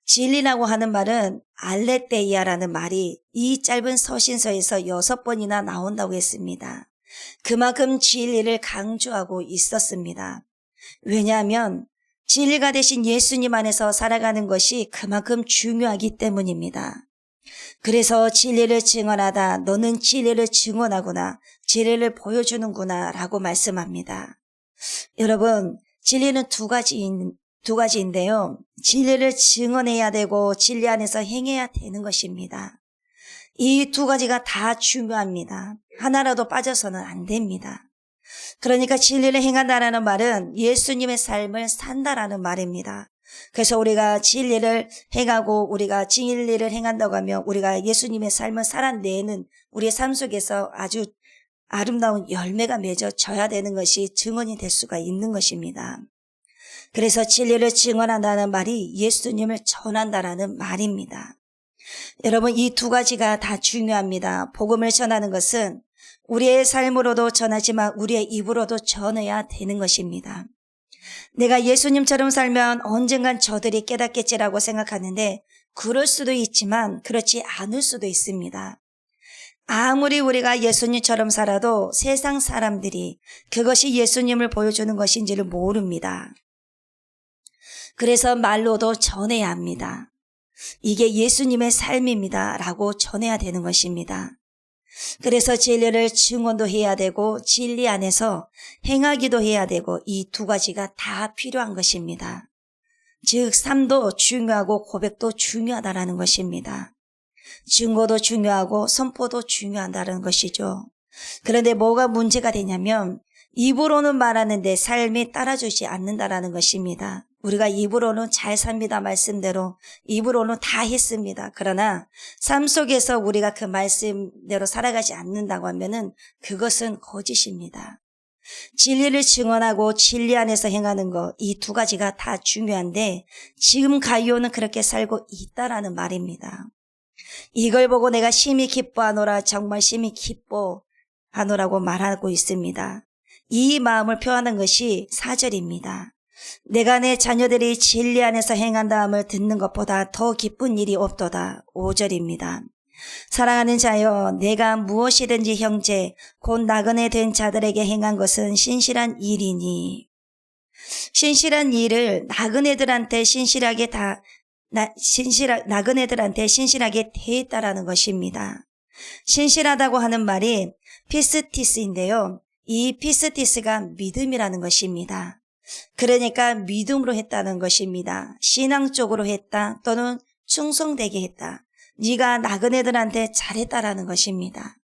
진리라고 하는 말은 알레테이아라는 말이 이 짧은 서신서에서 6번이나 나온다고 했습니다. 그만큼 진리를 강조하고 있었습니다. 왜냐하면 진리가 되신 예수님 안에서 살아가는 것이 그만큼 중요하기 때문입니다. 그래서 진리를 증언하다 너는 진리를 증언하구나 진리를 보여주는구나 라고 말씀합니다. 여러분 진리는 두 가지인데요. 진리를 증언해야 되고 진리 안에서 행해야 되는 것입니다. 이 두 가지가 다 중요합니다. 하나라도 빠져서는 안 됩니다. 그러니까 진리를 행한다라는 말은 예수님의 삶을 산다라는 말입니다. 그래서 우리가 진리를 행하고 우리가 진리를 행한다고 하면 우리가 예수님의 삶을 살아내는 우리의 삶 속에서 아주 아름다운 열매가 맺어져야 되는 것이 증언이 될 수가 있는 것입니다. 그래서 진리를 증언한다는 말이 예수님을 전한다라는 말입니다. 여러분, 이 두 가지가 다 중요합니다. 복음을 전하는 것은 우리의 삶으로도 전하지만 우리의 입으로도 전해야 되는 것입니다. 내가 예수님처럼 살면 언젠간 저들이 깨닫겠지라고 생각하는데 그럴 수도 있지만 그렇지 않을 수도 있습니다. 아무리 우리가 예수님처럼 살아도 세상 사람들이 그것이 예수님을 보여주는 것인지를 모릅니다. 그래서 말로도 전해야 합니다. 이게 예수님의 삶입니다 라고 전해야 되는 것입니다. 그래서 진리를 증언도 해야 되고 진리 안에서 행하기도 해야 되고 이 두 가지가 다 필요한 것입니다. 즉 삶도 중요하고 고백도 중요하다는 것입니다. 증거도 중요하고 선포도 중요하다는 것이죠. 그런데 뭐가 문제가 되냐면 입으로는 말하는데 삶이 따라주지 않는다는 것입니다. 우리가 입으로는 잘 삽니다. 말씀대로 입으로는 다 했습니다. 그러나 삶 속에서 우리가 그 말씀대로 살아가지 않는다고 하면은 그것은 거짓입니다. 진리를 증언하고 진리 안에서 행하는 것, 이 두 가지가 다 중요한데 지금 가이오는 그렇게 살고 있다라는 말입니다. 이걸 보고 내가 심히 기뻐하노라, 정말 심히 기뻐하노라고 말하고 있습니다. 이 마음을 표하는 것이 4절입니다. 내가 내 자녀들이 진리 안에서 행한다함을 듣는 것보다 더 기쁜 일이 없도다. 5절입니다. 사랑하는 자여, 내가 무엇이든지 형제 곧 나그네 된 자들에게 행한 것은 신실한 일이니. 신실한 일을 나그네들한테 나그네들한테 신실하게 대했다라는 것입니다. 신실하다고 하는 말이 피스티스인데요. 이 피스티스가 믿음이라는 것입니다. 그러니까 믿음으로 했다는 것입니다. 신앙적으로 했다 또는 충성되게 했다. 네가 나그네들한테 잘했다라는 것입니다.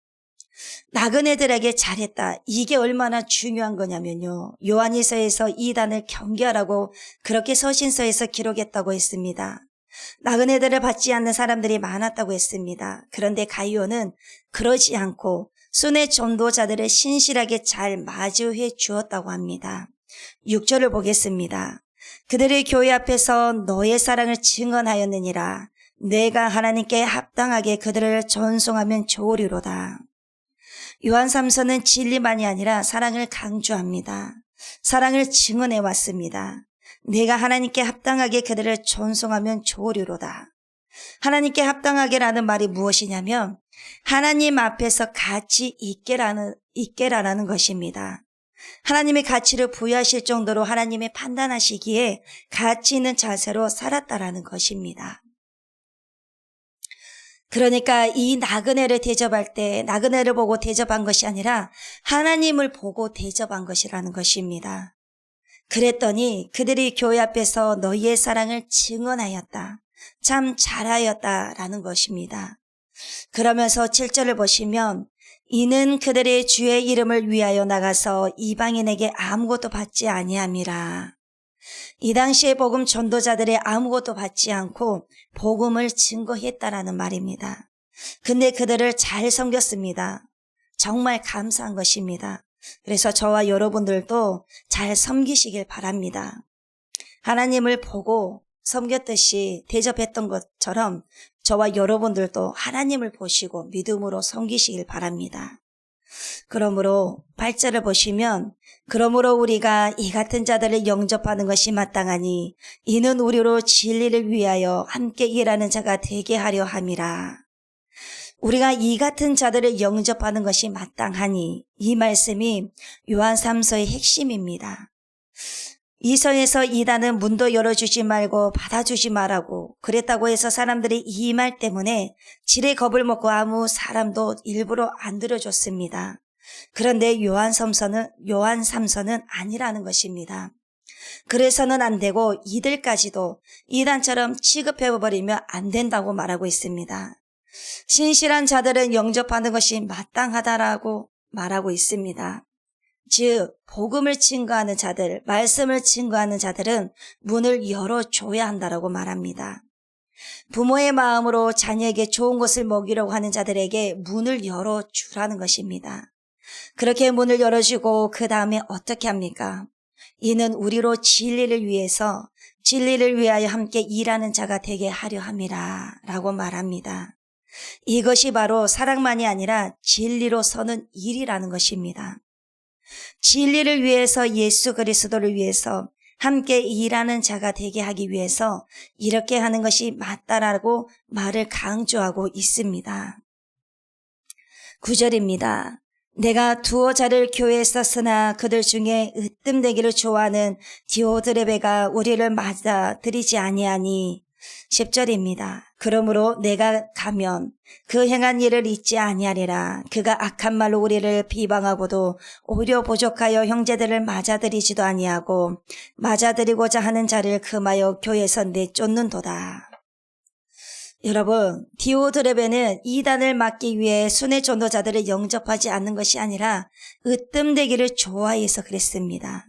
나그네들에게 잘했다. 이게 얼마나 중요한 거냐면요. 요한일서에서 이단을 경계하라고 그렇게 서신서에서 기록했다고 했습니다. 나그네들을 받지 않는 사람들이 많았다고 했습니다. 그런데 가이오는 그러지 않고 순회 전도자들을 신실하게 잘 마주해 주었다고 합니다. 6절을 보겠습니다. 그들의 교회 앞에서 너의 사랑을 증언하였느니라. 내가 하나님께 합당하게 그들을 전송하면 좋으리로다. 요한 3서는 진리만이 아니라 사랑을 강조합니다. 사랑을 증언해 왔습니다. 내가 하나님께 합당하게 그들을 전송하면 좋으리로다. 하나님께 합당하게라는 말이 무엇이냐면 하나님 앞에서 가치 있게라는 것입니다. 하나님의 가치를 부여하실 정도로 하나님의 판단하시기에 가치 있는 자세로 살았다라는 것입니다. 그러니까 이 나그네를 대접할 때 나그네를 보고 대접한 것이 아니라 하나님을 보고 대접한 것이라는 것입니다. 그랬더니 그들이 교회 앞에서 너희의 사랑을 증언하였다. 참 잘하였다라는 것입니다. 그러면서 7절을 보시면 이는 그들의 주의 이름을 위하여 나가서 이방인에게 아무것도 받지 아니함이라. 이 당시에 복음 전도자들이 아무것도 받지 않고 복음을 증거했다라는 말입니다. 근데 그들을 잘 섬겼습니다. 정말 감사한 것입니다. 그래서 저와 여러분들도 잘 섬기시길 바랍니다. 하나님을 보고 섬겼듯이 대접했던 것처럼 저와 여러분들도 하나님을 보시고 믿음으로 섬기시길 바랍니다. 그러므로 8절을 보시면 그러므로 우리가 이 같은 자들을 영접하는 것이 마땅하니 이는 우리로 진리를 위하여 함께 일하는 자가 되게 하려 함이라. 우리가 이 같은 자들을 영접하는 것이 마땅하니 이 말씀이 요한 3서의 핵심입니다. 이 서에서 이단은 문도 열어주지 말고 받아주지 말라고 그랬다고 해서 사람들이 이 말 때문에 지레 겁을 먹고 아무 사람도 일부러 안 들어줬습니다. 그런데 요한 3서는 아니라는 것입니다. 그래서는 안 되고 이들까지도 이단처럼 취급해버리면 안 된다고 말하고 있습니다. 신실한 자들은 영접하는 것이 마땅하다라고 말하고 있습니다. 즉 복음을 증거하는 자들, 말씀을 증거하는 자들은 문을 열어줘야 한다라고 말합니다. 부모의 마음으로 자녀에게 좋은 것을 먹이려고 하는 자들에게 문을 열어주라는 것입니다. 그렇게 문을 열어주고 그 다음에 어떻게 합니까? 이는 우리로 진리를 위하여 함께 일하는 자가 되게 하려 함이라 라고 말합니다. 이것이 바로 사랑만이 아니라 진리로 서는 일이라는 것입니다. 진리를 위해서, 예수 그리스도를 위해서 함께 일하는 자가 되게 하기 위해서 이렇게 하는 것이 맞다라고 말을 강조하고 있습니다. 9절입니다. 내가 두어 자를 교회에 썼으나 그들 중에 으뜸되기를 좋아하는 디오드레베가 우리를 맞아들이지 아니하니. 10절입니다. 그러므로 내가 가면 그 행한 일을 잊지 아니하리라. 그가 악한 말로 우리를 비방하고도 오히려 부족하여 형제들을 맞아들이지도 아니하고 맞아들이고자 하는 자를 금하여 교회에서 내쫓는도다. 여러분, 디오드레베는 이단을 막기 위해 순회 전도자들을 영접하지 않는 것이 아니라 으뜸되기를 좋아해서 그랬습니다.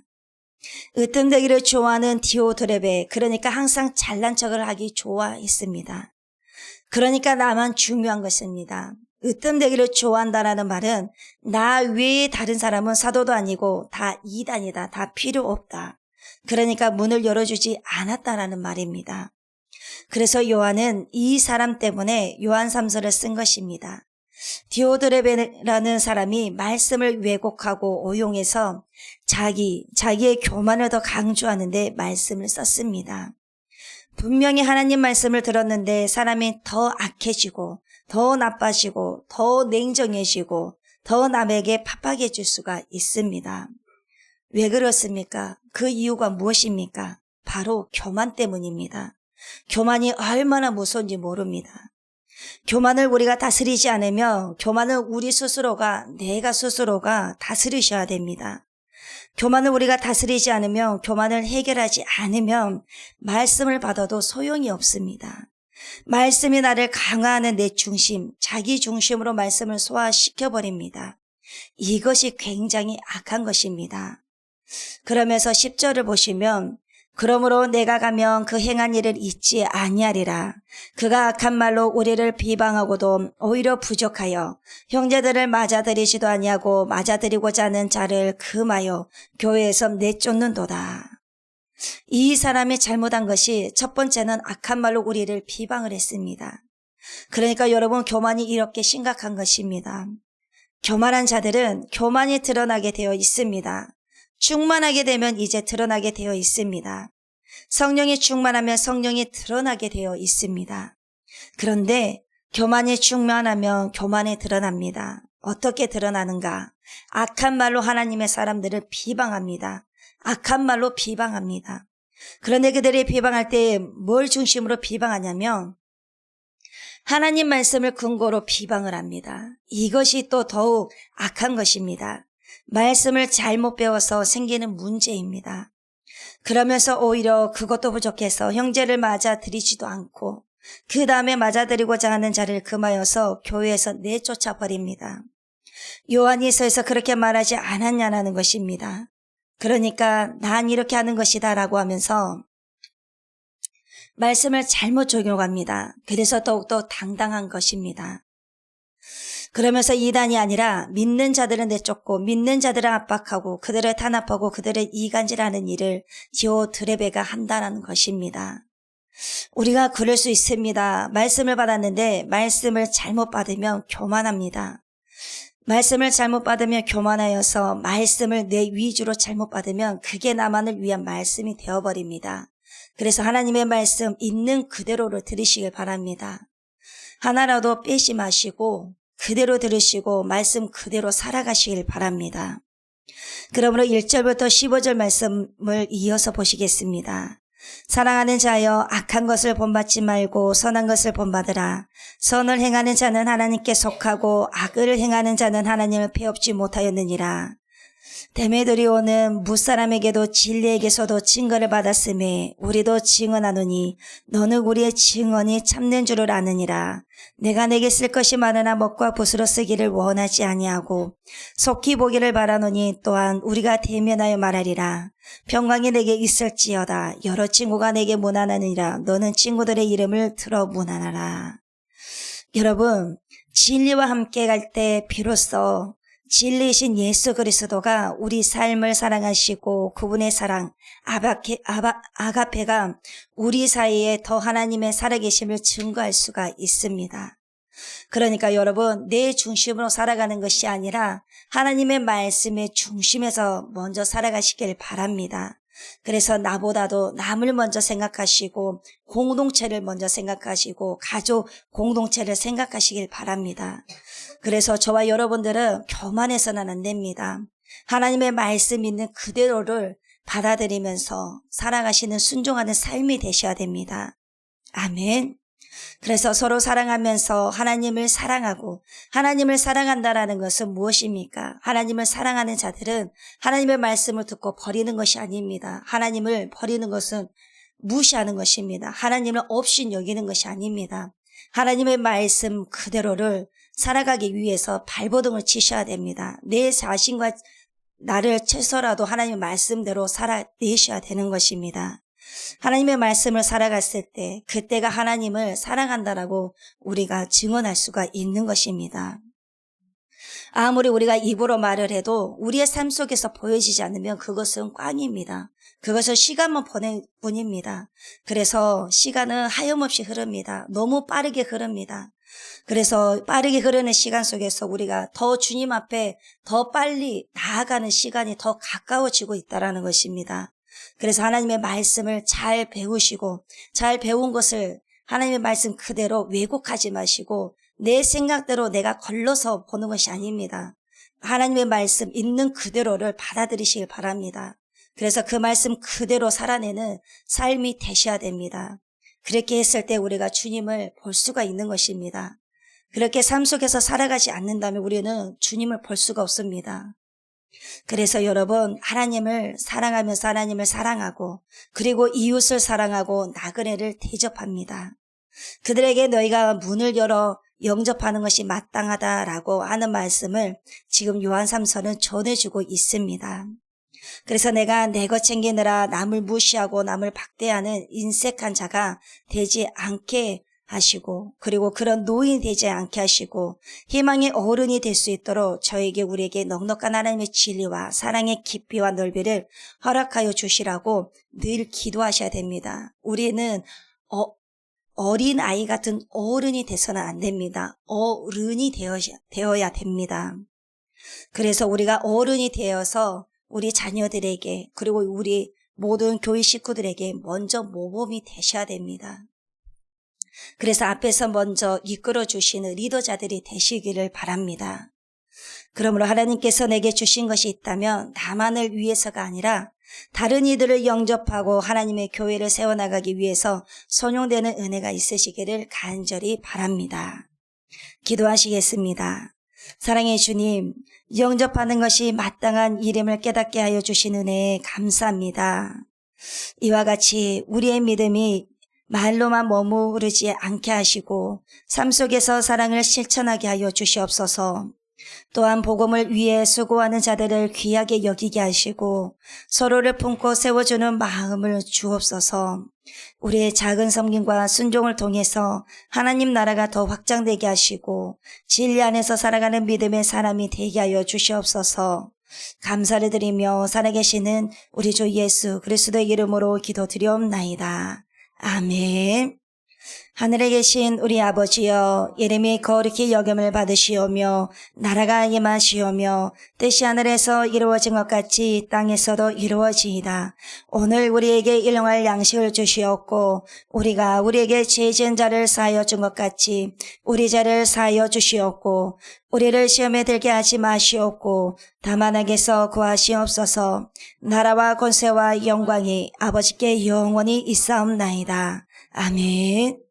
으뜸되기를 좋아하는 디오드레베, 그러니까 항상 잘난 척을 하기 좋아했습니다. 그러니까 나만 중요한 것입니다. 으뜸되기를 좋아한다라는 말은 나 외에 다른 사람은 사도도 아니고 다 이단이다, 다 필요 없다. 그러니까 문을 열어주지 않았다라는 말입니다. 그래서 요한은 이 사람 때문에 요한 3서를 쓴 것입니다. 디오드레베라는 사람이 말씀을 왜곡하고 오용해서 자기의 교만을 더 강조하는데 말씀을 썼습니다. 분명히 하나님 말씀을 들었는데 사람이 더 악해지고 더 나빠지고 더 냉정해지고 더 남에게 팍팍해질 수가 있습니다. 왜 그렇습니까? 그 이유가 무엇입니까? 바로 교만 때문입니다. 교만이 얼마나 무서운지 모릅니다. 교만을 우리가 다스리지 않으면 교만을 내가 스스로가 다스리셔야 됩니다. 교만을 우리가 다스리지 않으면, 교만을 해결하지 않으면 말씀을 받아도 소용이 없습니다. 말씀이 나를 강화하는 내 중심, 자기 중심으로 말씀을 소화시켜버립니다. 이것이 굉장히 악한 것입니다. 그러면서 10절을 보시면 그러므로 내가 가면 그 행한 일을 잊지 아니하리라. 그가 악한 말로 우리를 비방하고도 오히려 부족하여 형제들을 맞아들이지도 아니하고 맞아들이고자 하는 자를 금하여 교회에서 내쫓는도다. 이 사람이 잘못한 것이 첫 번째는 악한 말로 우리를 비방을 했습니다. 그러니까 여러분, 교만이 이렇게 심각한 것입니다. 교만한 자들은 교만이 드러나게 되어 있습니다. 충만하게 되면 이제 드러나게 되어 있습니다. 성령이 충만하면 성령이 드러나게 되어 있습니다. 그런데 교만이 충만하면 교만이 드러납니다. 어떻게 드러나는가? 악한 말로 하나님의 사람들을 비방합니다. 악한 말로 비방합니다. 그런데 그들이 비방할 때 뭘 중심으로 비방하냐면 하나님 말씀을 근거로 비방을 합니다. 이것이 또 더욱 악한 것입니다. 말씀을 잘못 배워서 생기는 문제입니다. 그러면서 오히려 그것도 부족해서 형제를 맞아들이지도 않고 그 다음에 맞아들이고자 하는 자를 금하여서 교회에서 내쫓아 버립니다. 요한일서에서 그렇게 말하지 않았냐는 것입니다. 그러니까 난 이렇게 하는 것이다 라고 하면서 말씀을 잘못 적용합니다. 그래서 더욱더 당당한 것입니다. 그러면서 이단이 아니라 믿는 자들은 내쫓고 믿는 자들을 압박하고 그들을 탄압하고 그들을 이간질하는 일을 디오드레베가 한다는 것입니다. 우리가 그럴 수 있습니다. 말씀을 받았는데 말씀을 잘못 받으면 교만합니다. 말씀을 잘못 받으면 교만하여서 말씀을 내 위주로 잘못 받으면 그게 나만을 위한 말씀이 되어버립니다. 그래서 하나님의 말씀 있는 그대로를 들으시길 바랍니다. 하나라도 빼지 마시고 그대로 들으시고 말씀 그대로 살아가시길 바랍니다. 그러므로 1절부터 15절 말씀을 이어서 보시겠습니다. 사랑하는 자여, 악한 것을 본받지 말고 선한 것을 본받으라. 선을 행하는 자는 하나님께 속하고 악을 행하는 자는 하나님을 배웁지 못하였느니라. 데메드리오는 무사람에게도 진리에게서도 증거를 받았음에 우리도 증언하노니 너는 우리의 증언이 참는 줄을 아느니라. 내가 내게 쓸 것이 많으나 먹과 붓으로 쓰기를 원하지 아니하고 속히 보기를 바라노니 또한 우리가 대면하여 말하리라. 평강이 내게 있을지어다. 여러 친구가 내게 문안하느니라. 너는 친구들의 이름을 들어 문안하라. 여러분, 진리와 함께 갈 때 비로소 진리이신 예수 그리스도가 우리 삶을 사랑하시고 그분의 사랑, 아가페가 우리 사이에 더 하나님의 살아계심을 증거할 수가 있습니다. 그러니까 여러분, 내 중심으로 살아가는 것이 아니라 하나님의 말씀의 중심에서 먼저 살아가시길 바랍니다. 그래서 나보다도 남을 먼저 생각하시고 공동체를 먼저 생각하시고 가족 공동체를 생각하시길 바랍니다. 그래서 저와 여러분들은 교만해서는 안 됩니다. 하나님의 말씀 있는 그대로를 받아들이면서 살아가시는 순종하는 삶이 되셔야 됩니다. 아멘. 그래서 서로 사랑하면서 하나님을 사랑하고 하나님을 사랑한다라는 것은 무엇입니까? 하나님을 사랑하는 자들은 하나님의 말씀을 듣고 버리는 것이 아닙니다. 하나님을 버리는 것은 무시하는 것입니다. 하나님을 없이 여기는 것이 아닙니다. 하나님의 말씀 그대로를 살아가기 위해서 발버둥을 치셔야 됩니다. 내 자신과 나를 채서라도 하나님의 말씀대로 살아내셔야 되는 것입니다. 하나님의 말씀을 살아갔을 때 그때가 하나님을 사랑한다라고 우리가 증언할 수가 있는 것입니다. 아무리 우리가 입으로 말을 해도 우리의 삶 속에서 보여지지 않으면 그것은 꽝입니다. 그것은 시간만 보낼 뿐입니다. 그래서 시간은 하염없이 흐릅니다. 너무 빠르게 흐릅니다. 그래서 빠르게 흐르는 시간 속에서 우리가 더 주님 앞에 더 빨리 나아가는 시간이 더 가까워지고 있다는 것입니다. 그래서 하나님의 말씀을 잘 배우시고 잘 배운 것을 하나님의 말씀 그대로 왜곡하지 마시고 내 생각대로 내가 걸러서 보는 것이 아닙니다. 하나님의 말씀 있는 그대로를 받아들이시길 바랍니다. 그래서 그 말씀 그대로 살아내는 삶이 되셔야 됩니다. 그렇게 했을 때 우리가 주님을 볼 수가 있는 것입니다. 그렇게 삶 속에서 살아가지 않는다면 우리는 주님을 볼 수가 없습니다. 그래서 여러분, 하나님을 사랑하면서 하나님을 사랑하고 그리고 이웃을 사랑하고 나그네를 대접합니다. 그들에게 너희가 문을 열어 영접하는 것이 마땅하다라고 하는 말씀을 지금 요한 3서는 전해주고 있습니다. 그래서 내가 내 것 챙기느라 남을 무시하고 남을 박대하는 인색한 자가 되지 않게 하시고 그리고 그런 노인이 되지 않게 하시고 희망의 어른이 될 수 있도록 저에게 우리에게 넉넉한 하나님의 진리와 사랑의 깊이와 넓이를 허락하여 주시라고 늘 기도하셔야 됩니다. 우리는 어린 아이 같은 어른이 돼서는 안 됩니다. 어른이 되어야 됩니다. 그래서 우리가 어른이 되어서 우리 자녀들에게 그리고 우리 모든 교회 식구들에게 먼저 모범이 되셔야 됩니다. 그래서 앞에서 먼저 이끌어 주시는 리더자들이 되시기를 바랍니다. 그러므로 하나님께서 내게 주신 것이 있다면 나만을 위해서가 아니라 다른 이들을 영접하고 하나님의 교회를 세워나가기 위해서 선용되는 은혜가 있으시기를 간절히 바랍니다. 기도하시겠습니다. 사랑의 주님, 영접하는 것이 마땅한 이름을 깨닫게 하여 주신 은혜에 감사합니다. 이와 같이 우리의 믿음이 말로만 머무르지 않게 하시고 삶 속에서 사랑을 실천하게 하여 주시옵소서. 또한 복음을 위해 수고하는 자들을 귀하게 여기게 하시고 서로를 품고 세워주는 마음을 주옵소서. 우리의 작은 섬김과 순종을 통해서 하나님 나라가 더 확장되게 하시고 진리 안에서 살아가는 믿음의 사람이 되게 하여 주시옵소서. 감사를 드리며 살아계시는 우리 주 예수 그리스도의 이름으로 기도드리옵나이다. 아멘. 하늘에 계신 우리 아버지여, 이름이 거룩히 여김을 받으시오며 나라가 임하시오며 뜻이 하늘에서 이루어진 것 같이 땅에서도 이루어지이다. 오늘 우리에게 일용할 양식을 주시옵고 우리가 우리에게 죄 지은 자를 사하여 준 것 같이 우리 죄를 사하여 주시옵고 우리를 시험에 들게 하지 마시옵고 다만 악에서 구하시옵소서. 나라와 권세와 영광이 아버지께 영원히 있사옵나이다. 아멘.